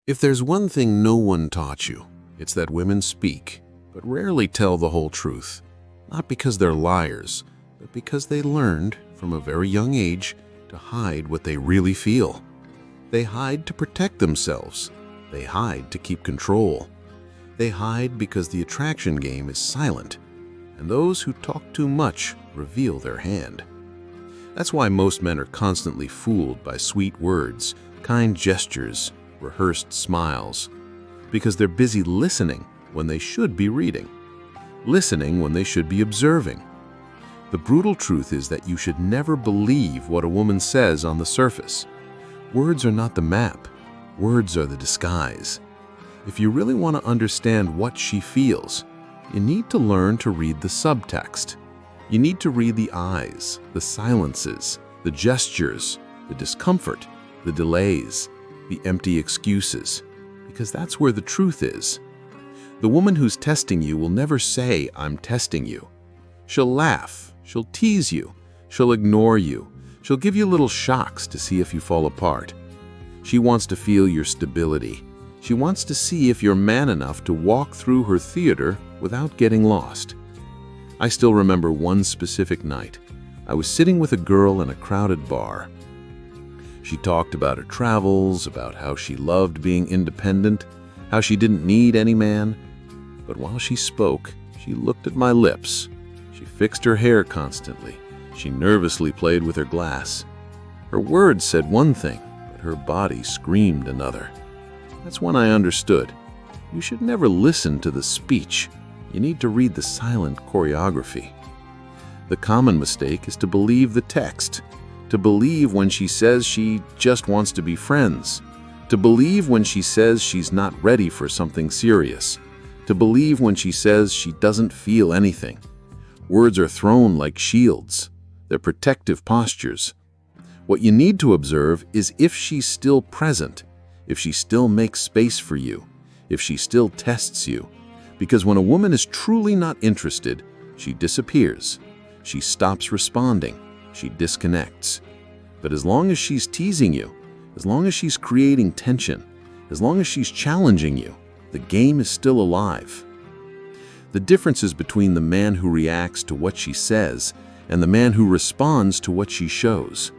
If there's one thing no one taught you, it's that women speak, but rarely tell the whole truth. Not because they're liars, but because they learned from a very young age to hide what they really feel. They hide to protect themselves. They hide to keep control. They hide because the attraction game is silent, and those who talk too much reveal their hand. That's why most men are constantly fooled by sweet words, kind gestures, rehearsed smiles, because they're busy listening when they should be reading, listening when they should be observing. The brutal truth is that you should never believe what a woman says on the surface. Words are not the map. Words are the disguise. If you really want to understand what she feels, you need to learn to read the subtext. You need to read the eyes, the silences, the gestures, the discomfort, the delays, the empty excuses, because that's where the truth is. The woman who's testing you will never say, "I'm testing you." She'll laugh, she'll tease you, she'll ignore you, she'll give you little shocks to see if you fall apart. She wants to feel your stability. She wants to see if you're man enough to walk through her theater without getting lost. I still remember one specific night. I was sitting with a girl in a crowded bar. She talked about her travels, about how she loved being independent, how she didn't need any man. But while she spoke, she looked at my lips. She fixed her hair constantly. She nervously played with her glass. Her words said one thing, but her body screamed another. That's when I understood. You should never listen to the speech. You need to read the silent choreography. The common mistake is to believe the text, to believe when she says she just wants to be friends, to believe when she says she's not ready for something serious, to believe when she says she doesn't feel anything. Words are thrown like shields. They're protective postures. What you need to observe is if she's still present, if she still makes space for you, if she still tests you. Because when a woman is truly not interested, she disappears. She stops responding. She disconnects. But as long as she's teasing you, as long as she's creating tension, as long as she's challenging you, the game is still alive. The difference is between the man who reacts to what she says and the man who responds to what she shows.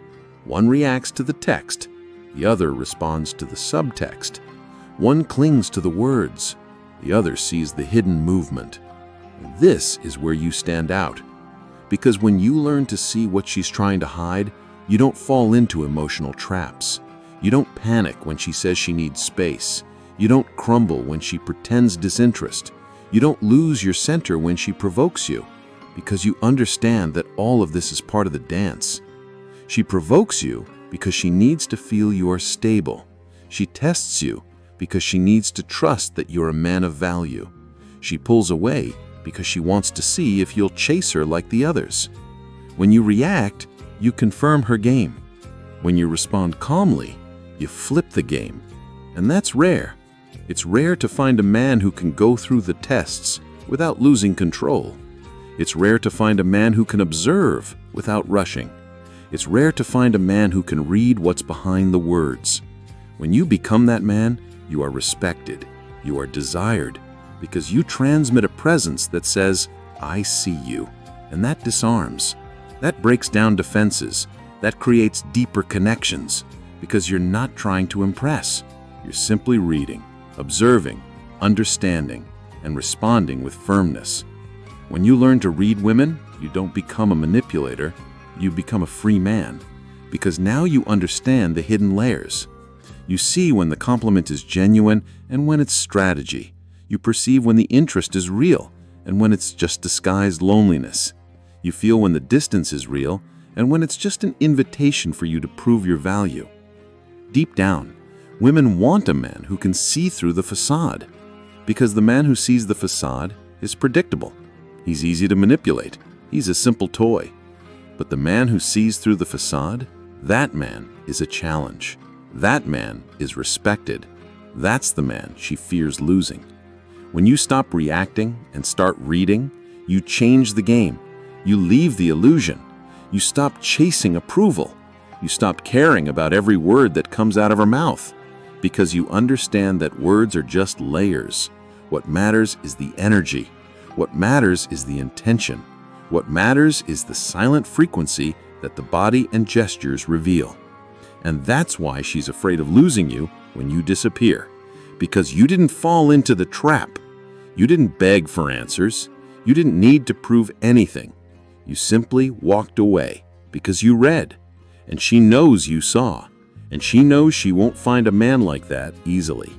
One reacts to the text, the other responds to the subtext. One clings to the words, the other sees the hidden movement. And this is where you stand out. Because when you learn to see what she's trying to hide, you don't fall into emotional traps. You don't panic when she says she needs space. You don't crumble when she pretends disinterest. You don't lose your center when she provokes you, because you understand that all of this is part of the dance. She provokes you because she needs to feel you are stable. She tests you because she needs to trust that you're a man of value. She pulls away because she wants to see if you'll chase her like the others. When you react, you confirm her game. When you respond calmly, you flip the game. And that's rare. It's rare to find a man who can go through the tests without losing control. It's rare to find a man who can observe without rushing. It's rare to find a man who can read what's behind the words. When you become that man, you are respected, you are desired, because you transmit a presence that says, "I see you," and that disarms. That breaks down defenses. That creates deeper connections, because you're not trying to impress. You're simply reading, observing, understanding, and responding with firmness. When you learn to read women, you don't become a manipulator, you become a free man, because now you understand the hidden layers. You see when the compliment is genuine and when it's strategy. You perceive when the interest is real and when it's just disguised loneliness. You feel when the distance is real and when it's just an invitation for you to prove your value. Deep down, women want a man who can see through the facade, because the man who sees the facade is predictable. He's easy to manipulate. He's a simple toy. But the man who sees through the facade, that man is a challenge. That man is respected. That's the man she fears losing. When you stop reacting and start reading, you change the game. You leave the illusion. You stop chasing approval. You stop caring about every word that comes out of her mouth. Because you understand that words are just layers. What matters is the energy. What matters is the intention. What matters is the silent frequency that the body and gestures reveal. And that's why she's afraid of losing you when you disappear. Because you didn't fall into the trap. You didn't beg for answers. You didn't need to prove anything. You simply walked away because you read. And she knows you saw. And she knows she won't find a man like that easily.